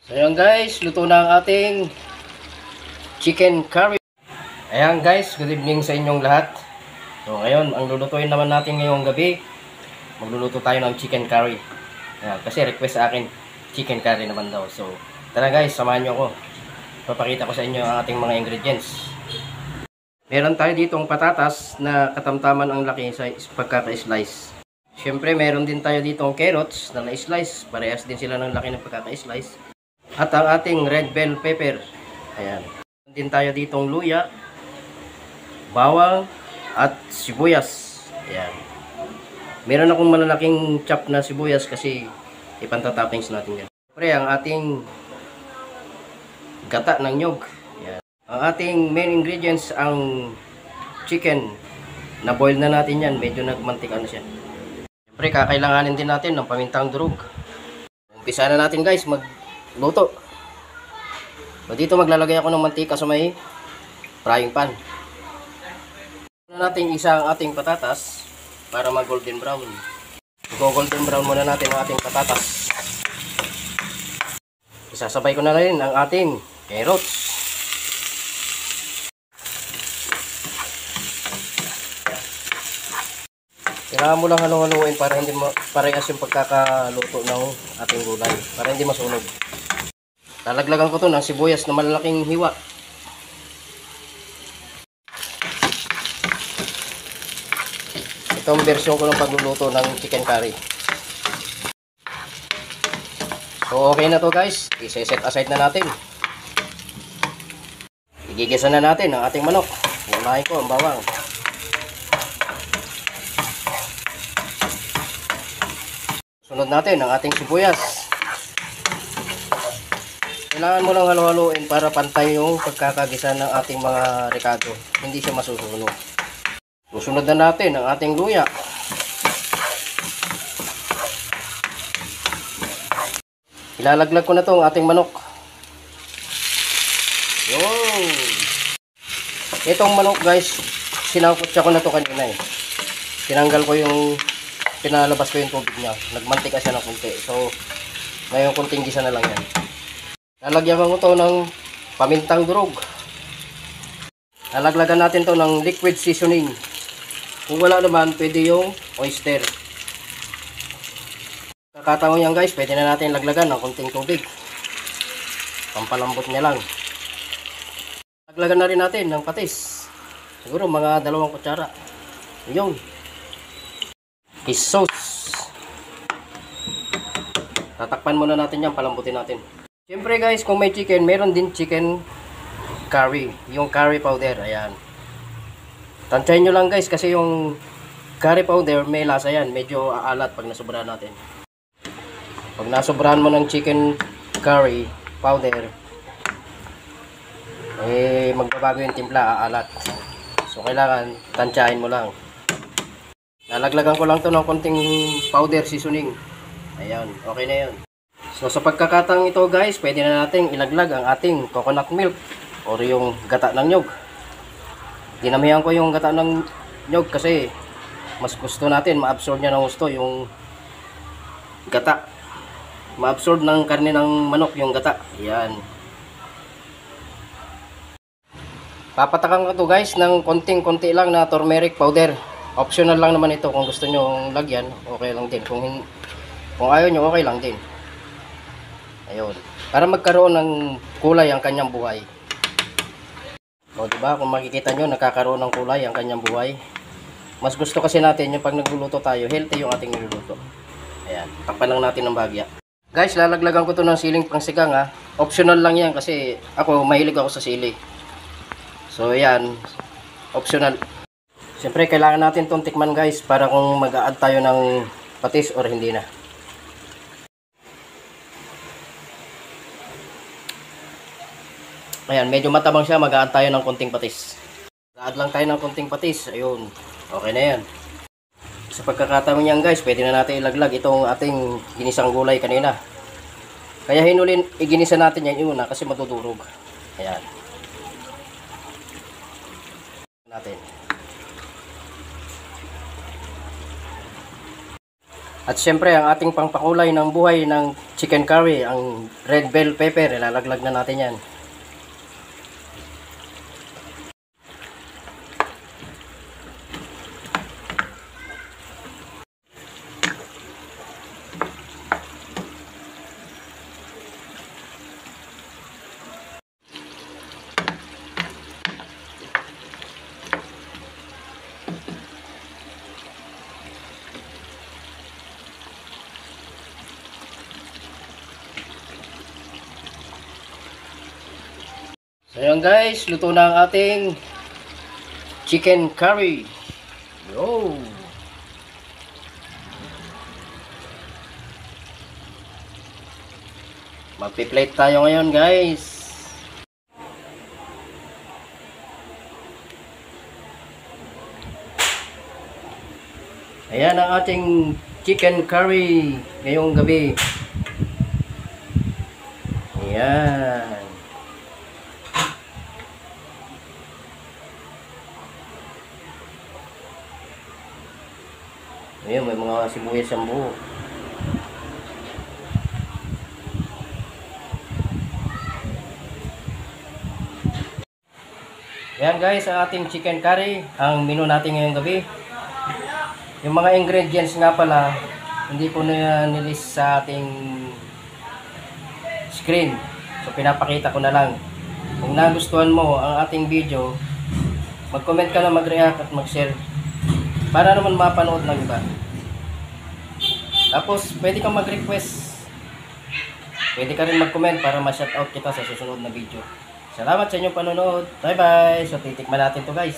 So ayan guys, luto na ang ating chicken curry. Ayan guys, good evening sa inyong lahat. So ngayon, ang lulutuin naman natin ngayong gabi, magluluto tayo ng chicken curry. Ayan, kasi request sa akin, chicken curry naman daw. So tara guys, samahan nyo ako. Papakita ko sa inyo ang ating mga ingredients. Meron tayo ditong patatas na katamtaman ang laki sa pagkaka-slice. Siyempre meron din tayo ditong carrots na na-slice, parehas din sila ng laki ng pagkaka-slice. At ang ating red bell pepper. Ayan. Meron din tayo ditong luya, bawang, at sibuyas. Ayan. Meron akong malalaking chop na sibuyas kasi ipantatoppings natin yan. Siyempre ang ating gata ng nyog. Ayan. Ang ating main ingredients ang chicken. Na-boil na natin yan. Medyo nagmantika na siya. Siyempre kakailanganin din natin ng pamintang durog. Umpisa na natin guys magluto. So dito maglalagay ako ng mantika sa may frying pan. Natin isa ang ating patatas para mag golden brown. Golden brown muna natin ang ating patatas. Isasabay ko na rin ang ating carrots. Kailangan mo lang halo-haloin para hindi parehas yung pagkakaluto ng ating gulay, para hindi masunog. Lalaglagan ko to ng sibuyas na malalaking hiwa. Ito ang version ko ng pagluluto ng chicken curry. So okay na to guys, i-set aside na natin. Igigisa na natin ang ating manok. Unahin ko ang bawang. Sunod natin ang ating sibuyas. Kailangan mo lang halo-haloin para pantay yung pagkakagisa ng ating mga rekado. Hindi siya masusunog. Susunod na natin ang ating luya. Ilalaglag ko na to ang ating manok. Yun. Itong manok guys, sinangkutsa ko na to kanina eh. Tinanggal ko yung, pinalabas ko yung tubig niya. Nagmantika siya ng konti. So, ngayon konting gisa na lang yan. Lalagyan ko to ng pamintang durog. Lalaglagan natin to ng liquid seasoning. Kung wala naman, pwede yung oyster. Kakataon yan guys, pwede na natin laglagan ng konting tubig. Pampalambot niya lang. Laglagan na rin natin ng patis. Siguro mga 2 kutsara. Yun. Fish sauce. Tatakpan muna natin yan, palambutin natin. Siyempre guys, kung may chicken, meron din chicken curry. Yung curry powder, ayan. Tansyahin nyo lang guys, kasi yung curry powder, may lasa yan. Medyo aalat pag nasobrahan natin. Pag nasobrahan mo ng chicken curry powder, eh magbabago yung timpla, aalat. So kailangan, tansyahin mo lang. Lalaglagan ko lang to ng konting powder seasoning. Ayan, okay na yun. So sa pagkakataong ito guys, pwede na natin ilaglag ang ating coconut milk or yung gata ng nyog. Dinamihan ko yung gata ng nyog kasi mas gusto natin ma-absorb niya ng gusto yung gata. Ma-absorb ng karne ng manok yung gata. Ayan. Papatakan ko to guys ng konting-konti lang na turmeric powder. Optional lang naman ito, kung gusto nyo lagyan, okay lang din. Kung ayaw nyo, okay lang din. Ayun. Para magkaroon ng kulay ang kanyang buhay. O diba, kung makikita nyo, nakakaroon ng kulay ang kanyang buhay. Mas gusto kasi natin yung pag nagluluto tayo, healthy yung ating niluluto. Ayan, takpan lang natin ng bagya. Guys, lalaglagan ko to ng siling pangsigang ha. Optional lang yan kasi ako, mahilig ako sa sili. So ayan, optional. Siyempre, kailangan natin itong tikman guys para kung mag-a-add tayo ng patis or hindi na. Ayan, medyo matabang siya, mag-a-add tayo ng konting patis. Mag-a-add lang tayo ng konting patis. Ayun, okay na yan. Sa pagkakataon yan guys, pwede na natin ilaglag itong ating ginisang gulay kanina. Kaya iginisa natin yan una kasi matudurog. Ayan. Natin. At syempre, ang ating pangpakulay ng buhay ng chicken curry, ang red bell pepper, ilalaglag na natin yan. So yun guys, luto na ang ating chicken curry. Yo! Magpi-plate tayo ngayon guys. Ayan ang ating chicken curry ngayong gabi. Ayan. Ayan, may mga sibuyas ang buo. Ayan guys, ang ating chicken curry, ang menu natin ngayong gabi. Yung mga ingredients nga pala, hindi ko na nilist sa ating screen. So pinapakita ko na lang. Kung nagustuhan mo ang ating video, mag-comment ka na, mag-react at mag-share para naman mapanood ng iba. Tapos pwede kang mag-request, pwede ka rin mag-comment para ma-shoutout kita sa susunod na video. Salamat sa inyong panonood. Bye bye. So titikman natin to guys.